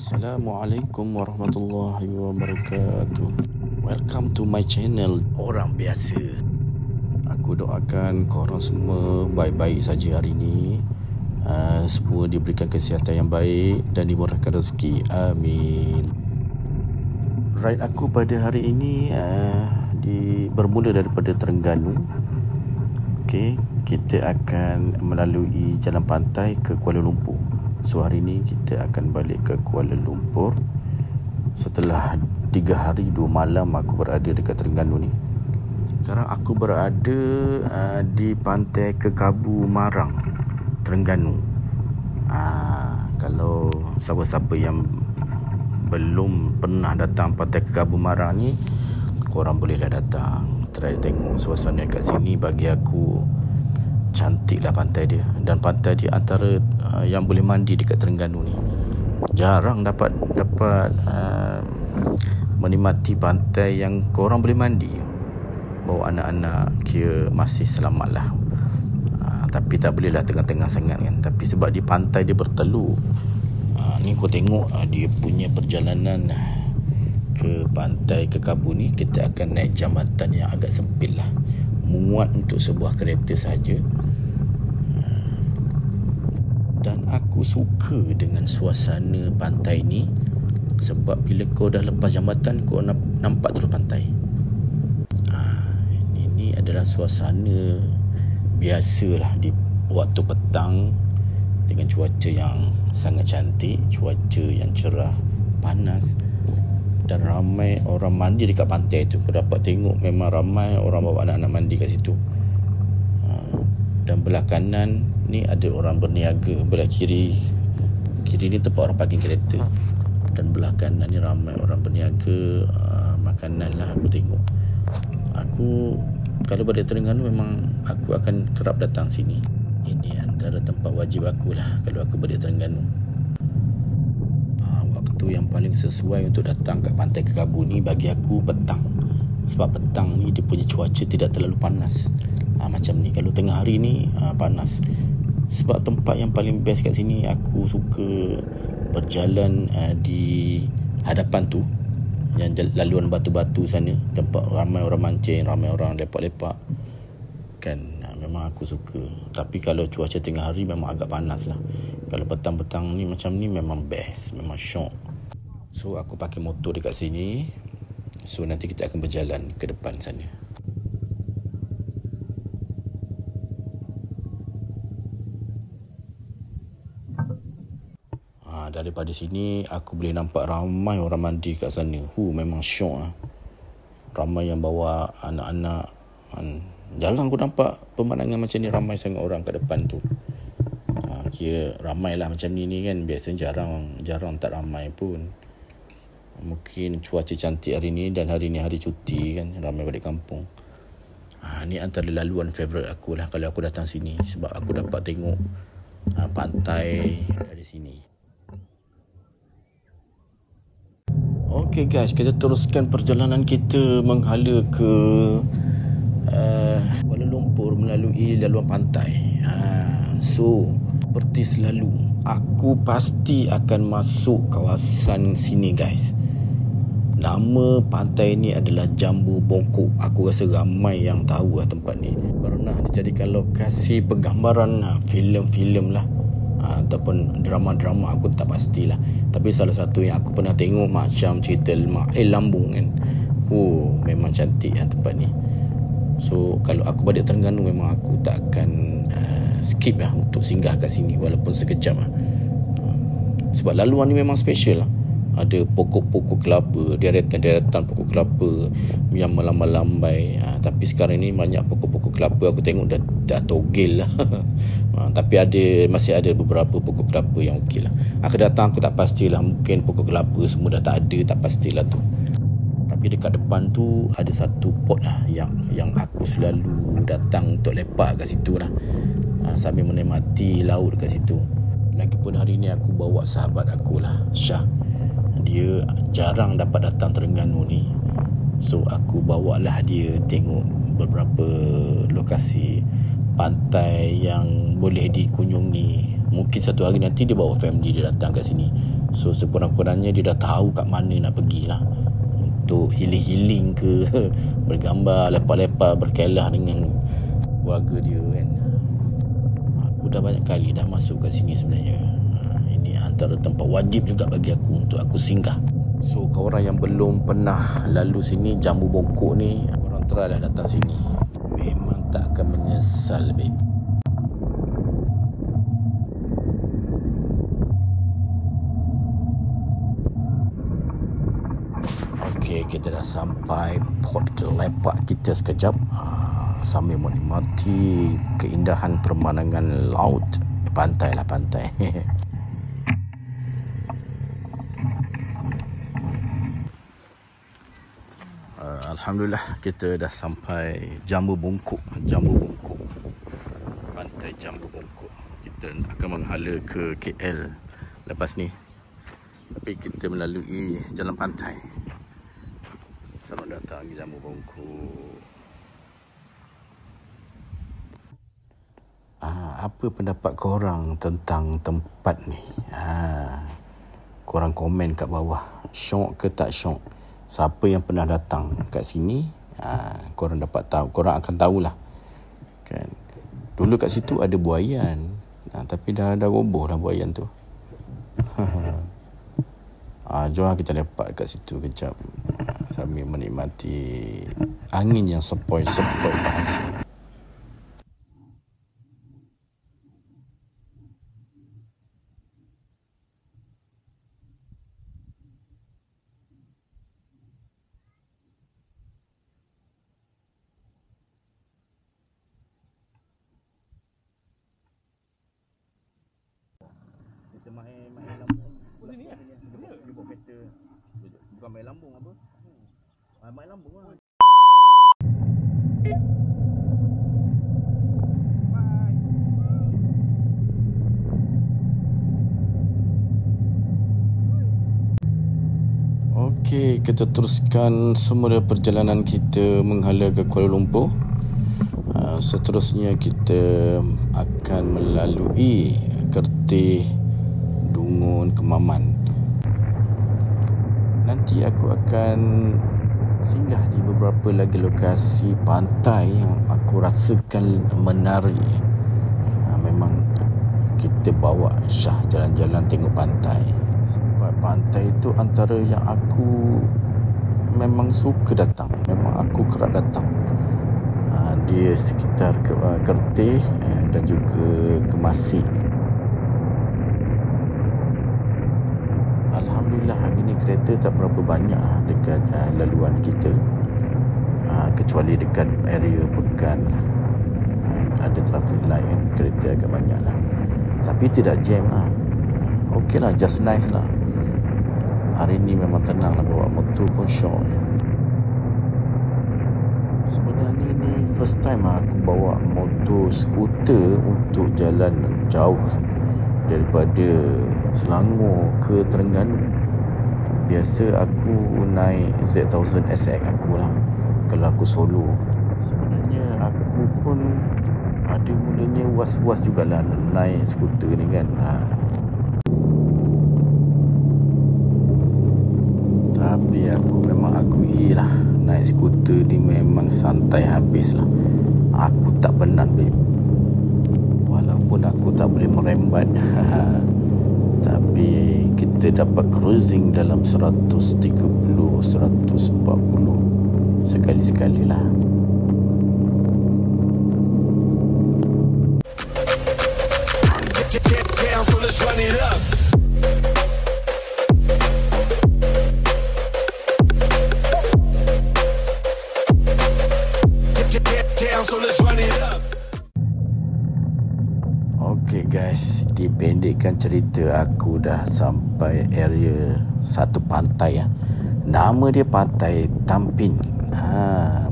Assalamualaikum warahmatullahi wabarakatuh. Welcome to my channel Orang Biasa. Aku doakan korang semua baik-baik saja hari ini. Semua diberikan kesihatan yang baik dan dimurahkan rezeki. Amin. Ride aku pada hari ini bermula daripada Terengganu. Okey, kita akan melalui jalan pantai ke Kuala Lumpur. So hari ini kita akan balik ke Kuala Lumpur setelah 3 hari 2 malam aku berada dekat Terengganu ni. Sekarang aku berada di pantai Kekabu Marang, Terengganu. Kalau siapa-siapa yang belum pernah datang pantai Kekabu Marang ni, korang bolehlah datang, try tengok suasana kat sini. Bagi aku cantiklah pantai dia, dan pantai dia antara yang boleh mandi dekat Terengganu ni. Jarang dapat menikmati pantai yang korang boleh mandi bawa anak-anak, kira masih selamat lah. Tapi tak boleh lah tengah-tengah sangat kan. Tapi sebab di pantai dia bertelur, ni kau tengok dia punya perjalanan ke pantai Kekabu ni. Kita akan naik jambatan yang agak sempit lah, muat untuk sebuah kereta saja. Dan aku suka dengan suasana pantai ni, sebab bila kau dah lepas jambatan, kau nampak terus pantai. Ini adalah suasana biasalah di waktu petang, dengan cuaca yang sangat cantik, cuaca yang cerah, panas, dan ramai orang mandi dekat pantai tu. Kau dapat tengok memang ramai orang bawa anak-anak mandi kat situ. Dan belah kanan ni ada orang berniaga, belah kiri ni tempat orang parking kereta, dan belah kanan ni ramai orang berniaga makanan lah. Aku tengok, aku kalau balik Terengganu memang aku akan kerap datang sini. Ini antara tempat wajib aku lah kalau aku balik Terengganu. Waktu yang paling sesuai untuk datang kat pantai Kekabu ni bagi aku petang. Sebab petang ni dia punya cuaca tidak terlalu panas. Macam ni. Kalau tengah hari ni panas. Sebab tempat yang paling best kat sini, aku suka berjalan di hadapan tu, yang laluan batu-batu sana, tempat ramai orang mancing, ramai orang lepak-lepak kan. Memang aku suka. Tapi kalau cuaca tengah hari memang agak panas lah. Kalau petang-petang ni macam ni memang best, memang syok. So aku pakai motor dekat sini. So nanti kita akan berjalan ke depan sana. Daripada sini aku boleh nampak ramai orang mandi kat sana. Memang syok lah. Ramai yang bawa anak-anak. Jalan aku nampak pemandangan macam ni, ramai sangat orang kat depan tu. Kira ramai lah macam ni kan. Biasanya jarang tak ramai pun. Mungkin cuaca cantik hari ni, dan hari ni hari cuti kan, ramai balik kampung. Ni antara laluan favourite aku lah kalau aku datang sini, sebab aku dapat tengok pantai dari sini. Okey guys, kita teruskan perjalanan kita menghala ke Kuala Lumpur melalui laluan pantai. So seperti selalu, aku pasti akan masuk kawasan sini guys. Nama pantai ni adalah Jambu Bongkok. Aku rasa ramai yang tahu lah tempat ni. Pernah dijadikan lokasi penggambaran filem-filem lah, ataupun drama-drama, aku tak pastilah. Tapi salah satu yang aku pernah tengok macam cerita Lambung kan. Memang cantik lah tempat ni. So kalau aku balik Terengganu, memang aku tak akan skip lah untuk singgah kat sini walaupun sekejap lah. Sebab laluan ni memang special lah. Ada pokok-pokok kelapa, deretan-deretan pokok kelapa yang melambai-lambai. Tapi sekarang ni banyak pokok-pokok kelapa aku tengok dah togel lah. Tapi masih ada beberapa pokok kelapa yang okey lah. Aku datang, aku tak pastilah, mungkin pokok kelapa semua dah tak ada, tak pastilah tu. Tapi dekat depan tu ada satu pot lah yang aku selalu datang untuk lepak kat situ lah, sambil menikmati laut kat situ. Lagipun hari ni aku bawa sahabat aku lah, Syah. Dia jarang dapat datang Terengganu ni. So aku bawalah dia tengok beberapa lokasi pantai yang boleh dikunjungi Mungkin satu hari nanti dia bawa family dia datang kat sini. So sekurang-kurangnya dia dah tahu kat mana nak pergilah, untuk healing-healing ke bergambar, lepak-lepak, berkelah dengan keluarga dia kan. Aku dah banyak kali dah masuk kat sini sebenarnya. Ini antara tempat wajib juga bagi aku untuk aku singgah. So korang yang belum pernah lalu sini, Jambu Bongkok ni, korang try lah datang sini. Memang tak akan menyesal, babe. Okay, kita dah sampai port lepak kita sekejap, sambil menikmati keindahan pemandangan laut. Pantai lah, pantai. Alhamdulillah, kita dah sampai Jambu Bongkok. Pantai Jambu Bongkok. Kita akan menghala ke KL lepas ni, tapi kita melalui jalan pantai. Selamat datang di Jambu Bongkok. Apa pendapat korang tentang tempat ni? Korang komen kat bawah. Syok ke tak syok? Siapa yang pernah datang kat sini, korang dapat tahu, korang akan tahulah kan. Dulu kat situ ada buaian, tapi dah roboh dah buaian tu. Jom kita lepak kat situ kejap, sambil menikmati angin yang sepoi-sepoi bahasa. Kita main lambung. Boleh ni lah. Dia buat kereta. Bukan main lambung apa. Main lambung lah. Okey, kita teruskan semula perjalanan kita menghala ke Kuala Lumpur. Seterusnya kita akan melalui Kertih, Dungun, Kemaman. Nanti aku akan singgah di beberapa lagi lokasi pantai yang aku rasakan menarik. Memang kita bawa Syah jalan-jalan tengok pantai, sebab pantai itu antara yang aku memang suka datang. Memang aku kerap datang di sekitar Kertih dan juga Kemasik. Alhamdulillah hari ni kereta tak berapa banyak dekat laluan kita, kecuali dekat area Pekan ada traffic light kan, kereta agak banyak lah, tapi tidak jam lah. Okey lah, just nice lah. Hari ni memang tenang lah, bawa motor pun syok. Sebenarnya ni first time aku bawa motor skuter untuk jalan jauh daripada Selangor ke Terengganu. Biasa aku naik Z1000 SX aku lah kalau aku solo. Sebenarnya aku pun pada mulanya was-was jugalah naik skuter ni kan. Tapi aku memang akui lah, naik skuter ni memang santai habis lah. Aku tak penat, babe. Walaupun aku tak boleh merembat tapi kita dapat cruising dalam 130, 140 sekali-sekali lah. Okay guys, dipendekkan cerita, aku dah sampai area satu pantai ya. Nama dia Pantai Tampin.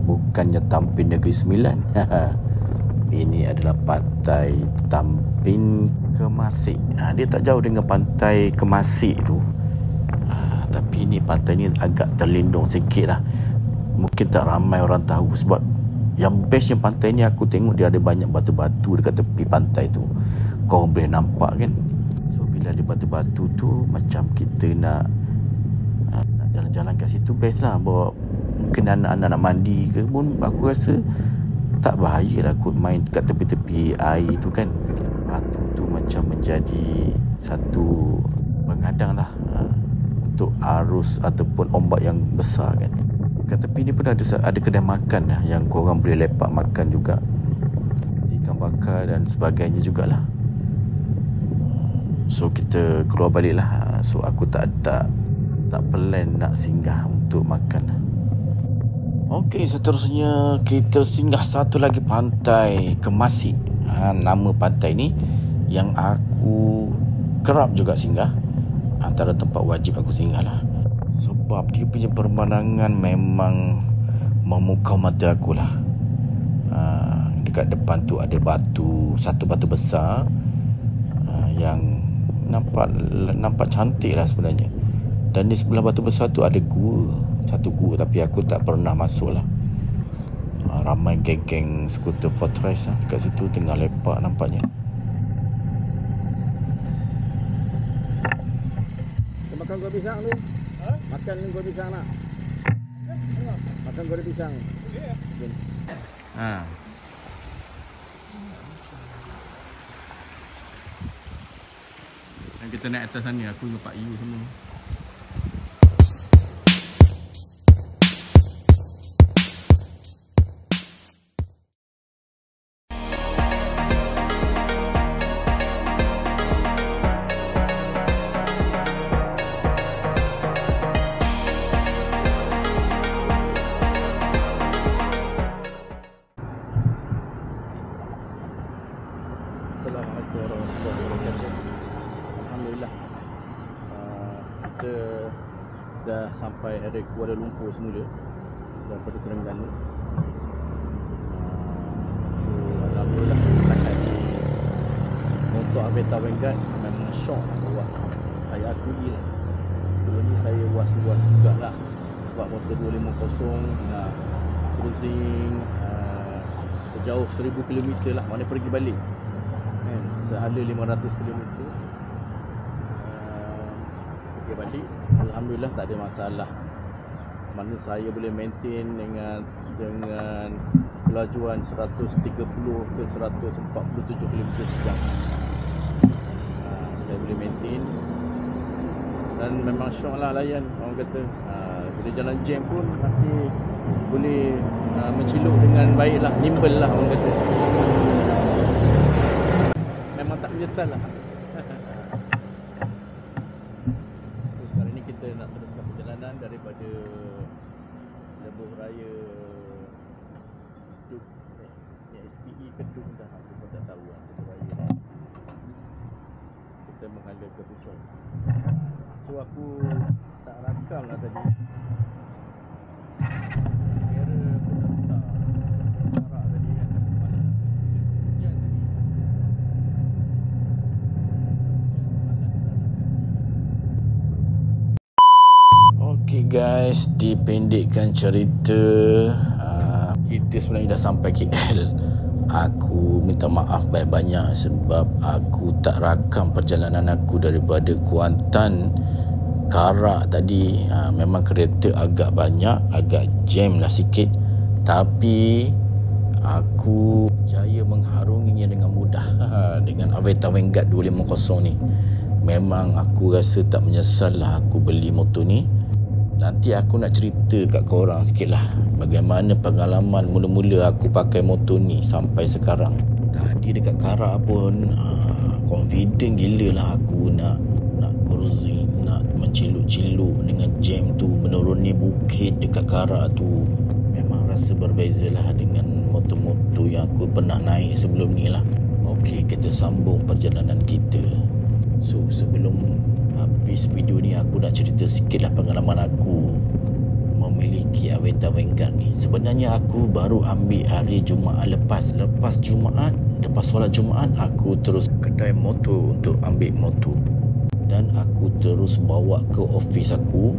Bukannya Tampin Negeri Sembilan. Ini adalah Pantai Tampin Kemasik. Dia tak jauh dengan Pantai Kemasik tu. Tapi ni pantai ni agak terlindung sikit lah. Mungkin tak ramai orang tahu, sebab yang bestnya pantai ni aku tengok dia ada banyak batu-batu dekat tepi pantai tu. kau boleh nampak kan. So bila ada batu-batu tu, macam kita nak jalan-jalan kat situ, best lah. Bawa mungkin anak-anak nak mandi ke pun, aku rasa tak bahaya lah kot main kat tepi-tepi air tu kan. Batu tu macam menjadi satu penghadang lah untuk arus ataupun ombak yang besar kan. Kat tepi ni pun ada kedai makan lah, yang korang boleh lepak makan juga, ikan bakar dan sebagainya jugalah. So kita keluar balik lah. So aku tak plan nak singgah untuk makan. Okey, seterusnya kita singgah satu lagi pantai, Kemasik. Nama pantai ni yang aku kerap juga singgah, antara tempat wajib aku singgah lah. Sebab dia punya pemandangan memang memukau mata aku lah. Dekat depan tu ada satu batu besar yang nampak cantik lah sebenarnya. Dan di sebelah batu besar tu ada satu gua, tapi aku tak pernah masuk lah. Ramai geng-geng skuter Fortress lah dekat situ tengah lepak nampaknya. Makan goreng pisang tu? Makan goreng pisang nak? Makan goreng pisang. Yang kita naik atas sana, aku dengan Pak Yu semua. Assalamualaikum warahmatullahi wabarakatuh. Alhamdulillah, kita dah sampai area Kuala Lumpur semula daripada Terengganu. Alhamdulillah, setakat ni motor Aveta Vanguard memang syok nak bawa. Saya akui lah, dulu ni saya was-was jugalah sebab motor 250 nak cruising sejauh 1000 km lah, mana pergi balik sehala 500 km pergi balik. Alhamdulillah tak ada masalah, mana saya boleh maintain dengan kelajuan 130 ke 147 km sejam. Saya boleh maintain dan memang syok lah layan, orang kata. Bila jalan jam pun masih boleh menceluk dengan baik lah, nimble lah orang kata. Memang tak menyesal lah. So, sekarang ni kita nak teruskan perjalanan daripada Lebuh Raya Kedung, SPE Kedung dah, aku pun tak tahu lah Lebuh Raya ni. Kita menghala ke Puchong. So aku tak rakam lah tadi. Kira aku tak jarak tadi kan, malam hujan tadi. Okey guys, dipendekkan cerita, kita sebenarnya dah sampai KL. Aku minta maaf banyak-banyak sebab aku tak rakam perjalanan aku daripada Kuantan Karak tadi. Memang kereta agak banyak, agak jam lah sikit, tapi aku jaya mengharunginya dengan mudah dengan Aveta Vanguard 250 ni. Memang aku rasa tak menyesal lah aku beli motor ni. Nanti aku nak cerita kat korang sikit lah bagaimana pengalaman mula-mula aku pakai motor ni sampai sekarang. Tadi dekat Karak pun confident gila lah aku nak cruising, nak menciluk-ciluk dengan jam tu, menuruni bukit dekat Karak tu. Memang rasa berbeza lah dengan motor-motor yang aku pernah naik sebelum ni lah. Okey, kita sambung perjalanan kita. So sebelum habis video ni, aku nak cerita sikit lah pengalaman aku memiliki Aveta Vanguard ni. Sebenarnya aku baru ambil hari Jumaat lepas solat Jumaat, aku terus ke kedai motor untuk ambil motor dan aku terus bawa ke office aku.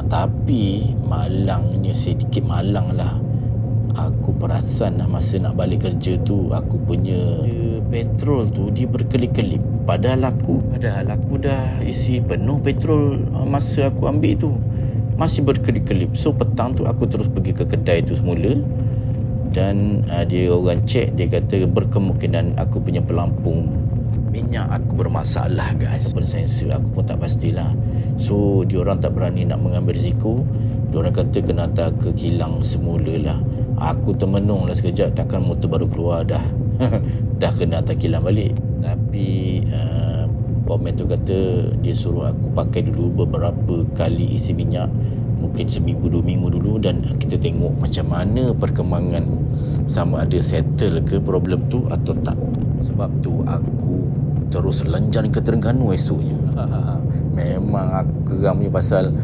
Tapi malangnya, sedikit malang lah, Aku perasan lah masa nak balik kerja tu, aku punya petrol tu dia berkelip-kelip. Padahal aku dah isi penuh petrol masa aku ambil tu, masih berkelip-kelip. So petang tu aku terus pergi ke kedai tu semula, dan dia orang cek, dia kata berkemungkinan aku punya pelampung minyak aku bermasalah guys. Sensor aku pun tak pastilah. So diorang tak berani nak mengambil risiko. Diorang kata kena hantar ke kilang semula lah. Aku termenung lah sekejap, takkan motor baru keluar dah dah kena hantar kilang balik. Tapi Pomen tu kata dia suruh aku pakai dulu beberapa kali isi minyak, mungkin seminggu 2 minggu dulu, dan kita tengok macam mana perkembangan, sama ada settle ke problem tu atau tak. Sebab tu aku terus lenjan ke Terengganu esoknya. Memang aku geram punya pasal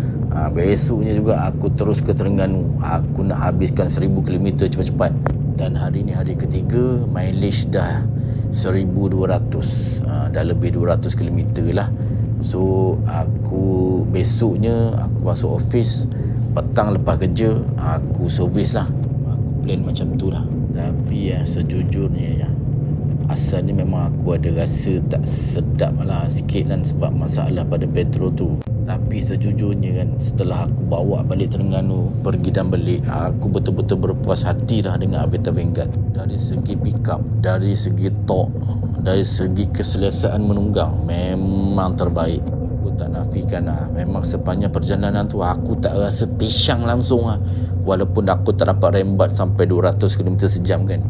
besoknya juga aku terus ke Terengganu. Aku nak habiskan 1000 km cepat-cepat. Dan hari ni hari ketiga, mileage dah 1200, dah lebih 200 km lah. So aku besoknya aku masuk office, petang lepas kerja aku servis lah. Aku plan macam tu lah. Tapi sejujurnya asalnya memang aku ada rasa tak sedap lah sikit kan, sebab masalah pada petrol tu. Tapi sejujurnya kan, setelah aku bawa balik Terengganu, pergi dan balik, aku betul-betul berpuas hati lah dengan Aveta Vanguard. Dari segi pick up, dari segi torque, dari segi keselesaan menunggang, memang terbaik. Aku tak nafikan lah, memang sepanjang perjalanan tu aku tak rasa pisang langsung lah. Walaupun aku tak dapat rembat sampai 200 km sejam kan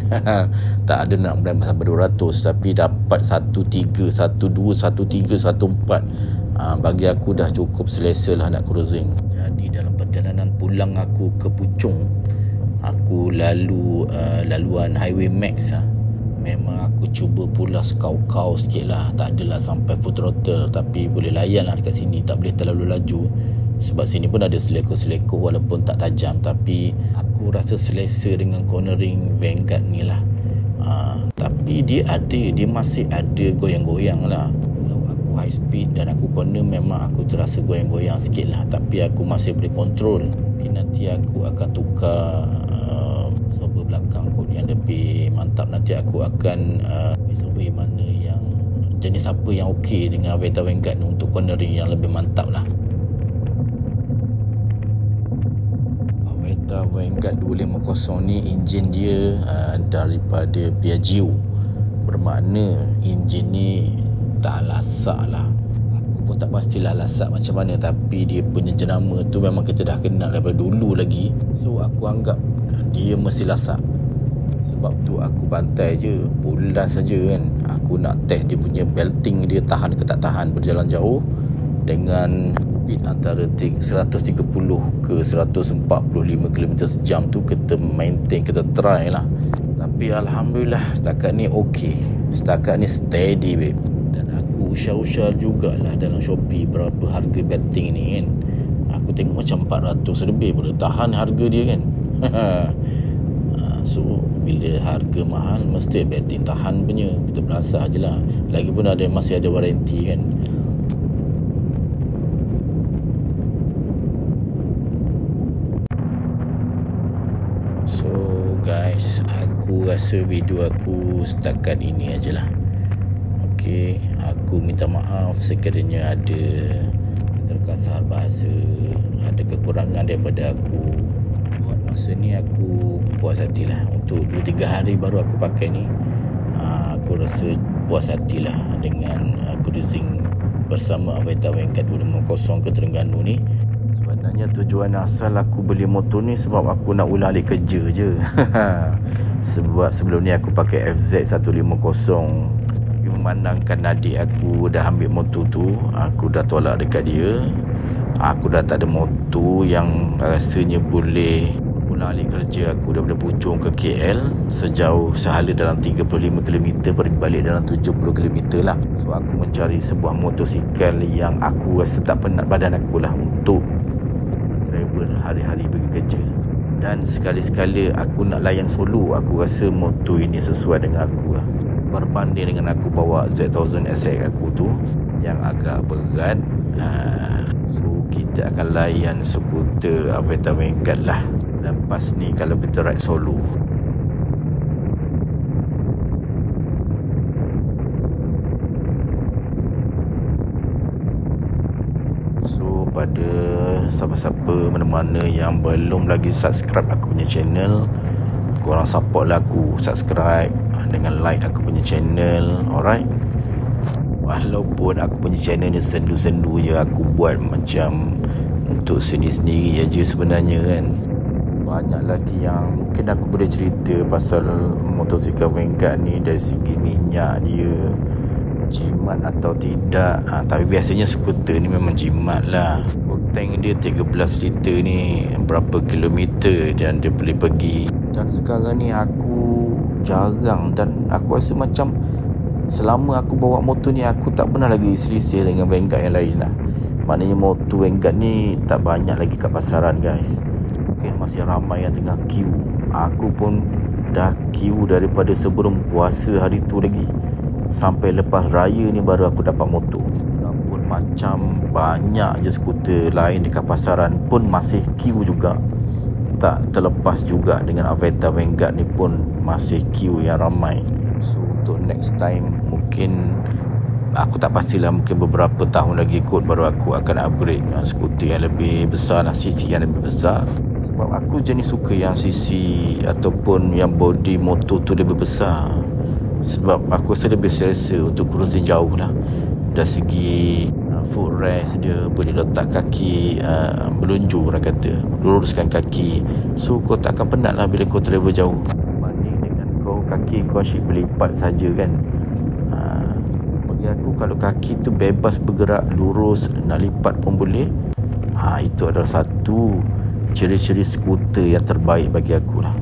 tak ada nak rembat sampai 200, tapi dapat 13, 12, 13, 14. Bagi aku dah cukup selesa lah nak cruising. Jadi dalam perjalanan pulang aku ke Puchong, aku lalu laluan Highway Max lah. Memang aku cuba pula kau sikit lah, tak adalah sampai full throttle, tapi boleh layan lah dekat sini, tak boleh terlalu laju. Sebab sini pun ada selekoh-selekoh walaupun tak tajam, tapi aku rasa selesa dengan cornering Vanguard ni lah. Tapi dia masih ada goyang-goyang lah. Kalau aku high speed dan aku corner, memang aku terasa goyang-goyang sikit lah, tapi aku masih boleh kontrol. Mungkin nanti aku akan tukar sober belakang kot yang lebih mantap. Nanti aku akan survey mana yang jenis apa yang okey dengan Aveta Vanguard untuk cornering yang lebih mantap lah. Aveta Vanguard 250 ni enjin dia daripada Piaggio, bermakna enjin ni tak lasak lah. Aku pun tak pastilah lasak macam mana, tapi dia punya jenama tu memang kita dah kenal daripada dulu lagi. So aku anggap dia mesti lasak. Sebab tu aku bantai je, pulas saja kan. Aku nak test dia punya belting, dia tahan ke tak tahan berjalan jauh dengan speed antara 130 ke 145 km sejam tu. Kita maintain, kita try lah. Tapi Alhamdulillah setakat ni okey, setakat ni steady babe. Dan aku usah-usah jugalah dalam Shopee berapa harga belting ni kan. Aku tengok macam 400 lebih boleh tahan harga dia kan. So bila harga mahal, mesti belting tahan punya. Kita belasah je lah. Lagipun masih ada waranti kan. So guys, aku rasa video aku setakat ini ajalah. Okay, aku minta maaf sekiranya ada terkasar bahasa, ada kekurangan daripada aku. Buat masa ni aku puas hatilah. Untuk 2-3 hari baru aku pakai ni, aku rasa puas hatilah dengan cruising bersama Aveta Vanguard 250 ke Terengganu ni. Sebenarnya tujuan asal aku beli motor ni sebab aku nak ulang alik kerja je. Sebab sebelum ni aku pakai FZ 150, tapi memandangkan adik aku dah ambil motor tu, aku dah tolak dekat dia. Aku dah tak ada motor yang rasanya boleh ulang alik kerja aku daripada Puchong ke KL sejauh sehala dalam 35 km, pergi balik dalam 70 km lah. So aku mencari sebuah motosikal yang aku rasa tak penat badan aku lah untuk travel hari-hari pergi kerja. Dan sekali-sekala aku nak layan solo, aku rasa motor ini sesuai dengan aku lah. Berbanding dengan aku bawa Z1000 SX aku tu yang agak berat, so kita akan layan skuter Aveta Vanguard lah. Lepas ni kalau kita ride solo. So pada siapa-siapa mana-mana yang belum lagi subscribe aku punya channel, korang support lah aku, subscribe dengan like aku punya channel. Alright, walaupun aku punya channel ni sendu-sendu je, aku buat macam untuk sendiri-sendiri aja sebenarnya kan. Banyak lagi yang mungkin aku boleh cerita pasal motosikal Vanguard ni, dari segi minyak dia, jimat atau tidak. Tapi biasanya skuter ni memang jimat lah. Tank dia 13 liter ni, berapa kilometer dan dia boleh pergi. Dan sekarang ni aku jarang, dan aku rasa macam selama aku bawa motor ni, aku tak pernah lagi selisih dengan Vanguard yang lain lah. Maknanya motor Vanguard ni tak banyak lagi kat pasaran guys. Mungkin masih ramai yang tengah queue. Aku pun dah queue daripada sebelum puasa hari tu lagi, sampai lepas raya ni baru aku dapat motor. Walaupun macam banyak je skuter lain dekat pasaran pun masih queue juga. Tak terlepas juga dengan Aventa Vanguard ni pun masih queue yang ramai. So untuk next time mungkin aku tak pastilah, mungkin beberapa tahun lagi kot baru aku akan upgrade skuter yang lebih besar lah, CC yang lebih besar. Sebab aku jenis suka yang CC ataupun yang body motor tu lebih besar. Sebab aku rasa lebih selesa untuk cruising jauh lah. Dari segi footrest dia, boleh letak kaki melunjur orang kata, luruskan kaki. So kau tak akan penat lah bila kau travel jauh. Banding dengan kau kaki kau asyik berlipat saja kan. Bagi aku kalau kaki tu bebas bergerak, lurus, nak lipat pun boleh. Itu adalah satu ciri-ciri skuter yang terbaik bagi aku lah.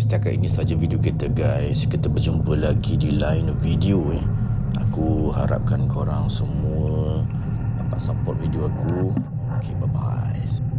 Setakat ini saja video kita guys. Kita berjumpa lagi di lain video. Aku harapkan korang semua dapat support video aku. Okay, bye bye.